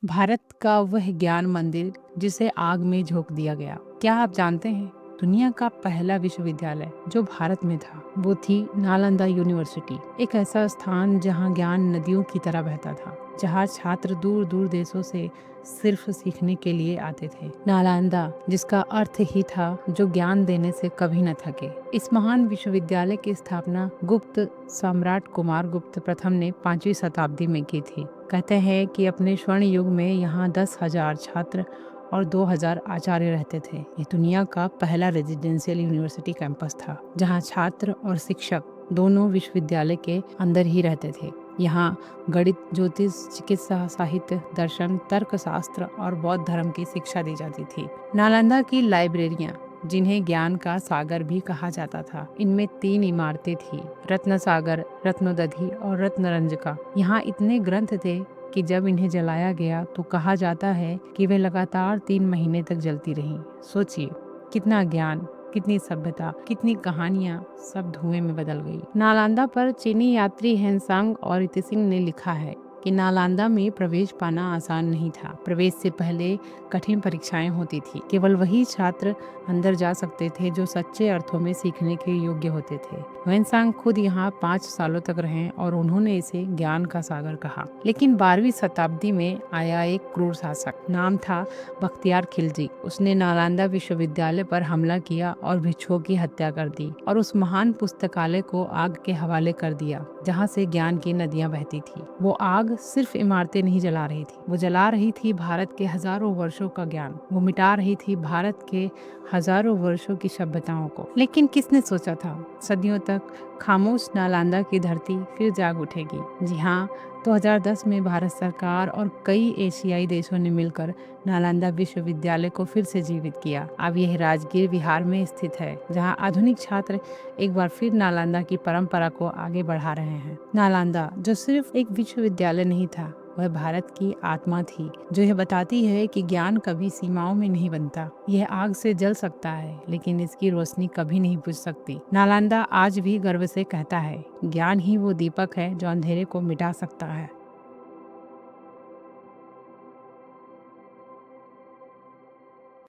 भारत का वह ज्ञान मंदिर जिसे आग में झोंक दिया गया। क्या आप जानते हैं, दुनिया का पहला विश्वविद्यालय जो भारत में था वो थी नालंदा यूनिवर्सिटी। एक ऐसा स्थान जहां ज्ञान नदियों की तरह बहता था, जहां छात्र दूर दूर देशों से सिर्फ सीखने के लिए आते थे। नालंदा जिसका अर्थ ही था जो ज्ञान देने से कभी न थके। इस महान विश्वविद्यालय की स्थापना गुप्त सम्राट कुमार गुप्त प्रथम ने 5वीं शताब्दी में की थी। कहते हैं कि अपने स्वर्ण युग में यहाँ 10,000 छात्र और 2,000 आचार्य रहते थे। ये दुनिया का पहला रेजिडेंशियल यूनिवर्सिटी कैंपस था, जहाँ छात्र और शिक्षक दोनों विश्वविद्यालय के अंदर ही रहते थे। यहाँ गणित, ज्योतिष, चिकित्सा, साहित्य, दर्शन, तर्कशास्त्र और बौद्ध धर्म की शिक्षा दी जाती थी। नालंदा की लाइब्रेरियाँ, जिन्हें ज्ञान का सागर भी कहा जाता था, इनमें 3 इमारतें थी, रत्न सागर, रत्नोदधि और रत्नरंजका। यहाँ इतने ग्रंथ थे कि जब इन्हें जलाया गया तो कहा जाता है कि वे लगातार 3 महीने तक जलती रहीं। सोचिए, कितना ज्ञान, कितनी सभ्यता, कितनी कहानियां सब धुएं में बदल गई। नालंदा पर चीनी यात्री हेनसांग और इतिसिंग ने लिखा है कि नालंदा में प्रवेश पाना आसान नहीं था। प्रवेश से पहले कठिन परीक्षाएं होती थी। केवल वही छात्र अंदर जा सकते थे जो सच्चे अर्थों में सीखने के योग्य होते थे। हेनसांग खुद यहाँ 5 सालों तक रहे और उन्होंने इसे ज्ञान का सागर कहा। लेकिन 12वीं शताब्दी में आया एक क्रूर शासक, नाम था बख्तियार खिलजी। उसने नालंदा विश्वविद्यालय पर हमला किया और भिक्षुओं की हत्या कर दी और उस महान पुस्तकालय को आग के हवाले कर दिया, जहाँ से ज्ञान की नदियां बहती थी। वो आग सिर्फ इमारतें नहीं जला रही थी, वो जला रही थी भारत के हजारों वर्षों का ज्ञान। वो मिटा रही थी भारत के हजारों वर्षों की सभ्यताओं को। लेकिन किसने सोचा था, सदियों तक खामोश नालंदा की धरती फिर जाग उठेगी। जी हाँ, 2010 में भारत सरकार और कई एशियाई देशों ने मिलकर नालंदा विश्वविद्यालय को फिर से जीवित किया। अब यह राजगीर बिहार में स्थित है, जहां आधुनिक छात्र एक बार फिर नालंदा की परंपरा को आगे बढ़ा रहे हैं। नालंदा जो सिर्फ एक विश्वविद्यालय नहीं था, वह भारत की आत्मा थी, जो यह बताती है कि ज्ञान कभी सीमाओं में नहीं बनता। यह आग से जल सकता है, लेकिन इसकी रोशनी कभी नहीं बुझ सकती। नालंदा आज भी गर्व से कहता है, ज्ञान ही वो दीपक है जो अंधेरे को मिटा सकता है।